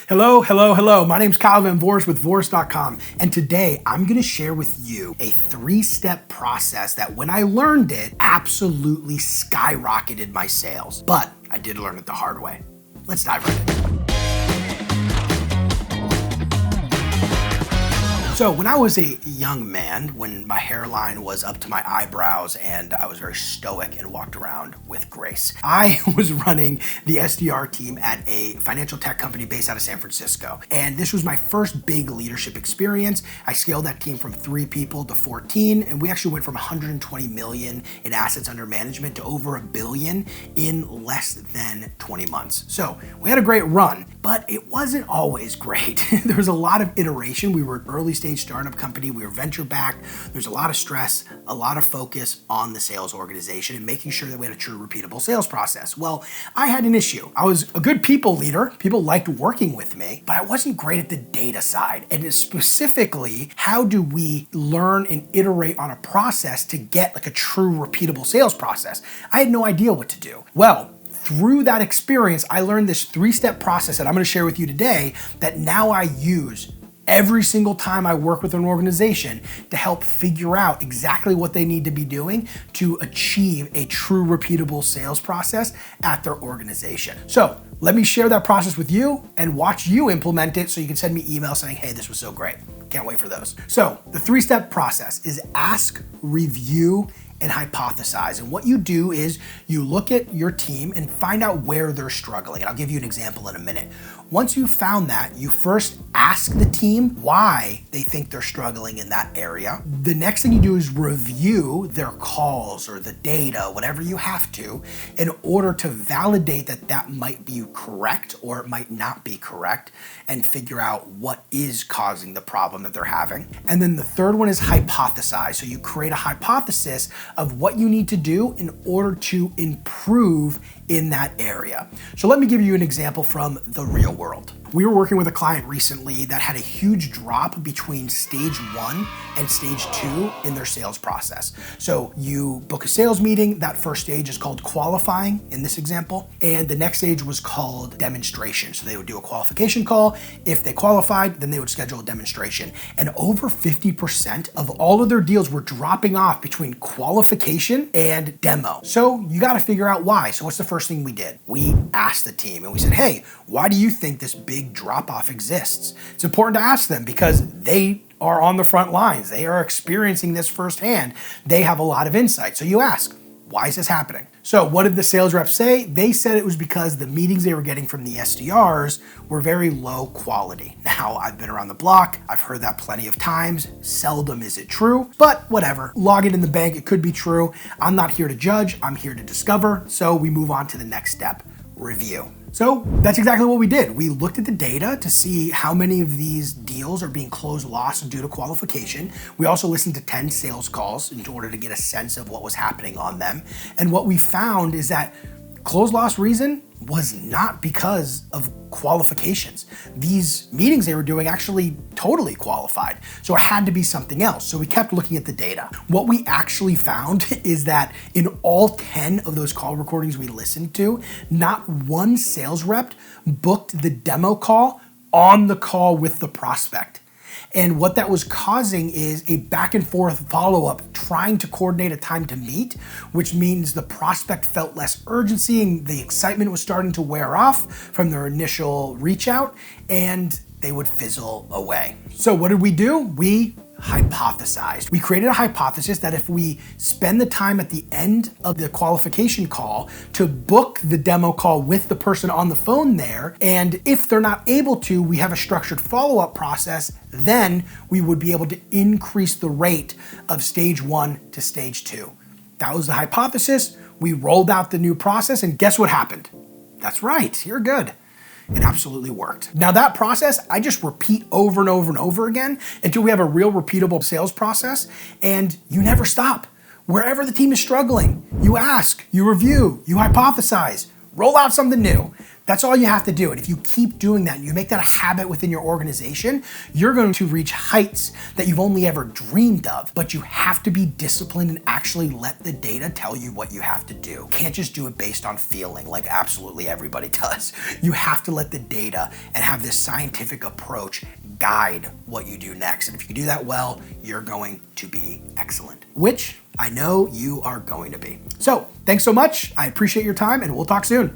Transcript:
Hello, hello, hello. My name's Kyle Van Voorst with Voorst.com, and today I'm gonna share with you a 3-step process that when I learned it, absolutely skyrocketed my sales. But I did learn it the hard way. Let's dive right in. So when I was a young man, when my hairline was up to my eyebrows and I was very stoic and walked around with grace, I was running the SDR team at a financial tech company based out of San Francisco. And this was my first big leadership experience. I scaled that team from 3 people to 14, and we actually went from 120 million in assets under management to over $1 billion in less than 20 months. So we had a great run, but it wasn't always great. There was a lot of iteration. We were an early stage startup company. We were venture backed. There's a lot of stress, a lot of focus on the sales organization and making sure that we had a true repeatable sales process. Well, I had an issue. I was a good people leader. People liked working with me, but I wasn't great at the data side. And specifically, how do we learn and iterate on a process to get like a true repeatable sales process? I had no idea what to do. Well, through that experience, I learned this 3-step process that I'm going to share with you today that now I use every single time I work with an organization to help figure out exactly what they need to be doing to achieve a true repeatable sales process at their organization. So let me share that process with you and watch you implement it so you can send me emails saying, hey, this was so great. Can't wait for those. So the 3-step process is ask, review, and hypothesize. And what you do is you look at your team and find out where they're struggling. And I'll give you an example in a minute. Once you've found that, you first ask the team why they think they're struggling in that area. The next thing you do is review their calls or the data, whatever you have to, in order to validate that that might be correct or it might not be correct, and figure out what is causing the problem that they're having. And then the third one is hypothesize. So you create a hypothesis of what you need to do in order to improve in that area. So let me give you an example from the real world. We were working with a client recently that had a huge drop between stage 1 and stage 2 in their sales process. So you book a sales meeting, that first stage is called qualifying in this example, and the next stage was called demonstration. So they would do a qualification call. If they qualified, then they would schedule a demonstration. And over 50% of all of their deals were dropping off between qualification and demo. So you gotta figure out why. So what's the first thing we did? We asked the team and we said, hey, why do you think this big drop-off exists? It's important to ask them because they are on the front lines. They are experiencing this firsthand. They have a lot of insight. So you ask, why is this happening? So what did the sales reps say? They said it was because the meetings they were getting from the SDRs were very low quality. Now, I've been around the block. I've heard that plenty of times. Seldom is it true, but whatever. Log it in the bank. It could be true. I'm not here to judge. I'm here to discover. So we move on to the next step, review. So that's exactly what we did. We looked at the data to see how many of these deals are being closed lost due to qualification. We also listened to 10 sales calls in order to get a sense of what was happening on them. And what we found is that close loss reason was not because of qualifications. These meetings they were doing actually totally qualified. So it had to be something else. So we kept looking at the data. What we actually found is that in all 10 of those call recordings we listened to, not one sales rep booked the demo call on the call with the prospect. And what that was causing is a back and forth follow-up trying to coordinate a time to meet, which means the prospect felt less urgency and the excitement was starting to wear off from their initial reach out and they would fizzle away. So what did we do? We hypothesized. We created a hypothesis that if we spend the time at the end of the qualification call to book the demo call with the person on the phone there, and if they're not able to, we have a structured follow-up process, then we would be able to increase the rate of stage 1 to stage 2. That was the hypothesis. We rolled out the new process, and guess what happened? That's right, you're good. It absolutely worked. Now that process, I just repeat over and over and over again until we have a real repeatable sales process, and you never stop. Wherever the team is struggling, you ask, you review, you hypothesize, roll out something new. That's all you have to do. And if you keep doing that and you make that a habit within your organization, you're going to reach heights that you've only ever dreamed of. But you have to be disciplined and actually let the data tell you what you have to do. You can't just do it based on feeling like absolutely everybody does. You have to let the data and have this scientific approach guide what you do next. And if you do that well, you're going to be excellent, which I know you are going to be. So thanks so much. I appreciate your time and we'll talk soon.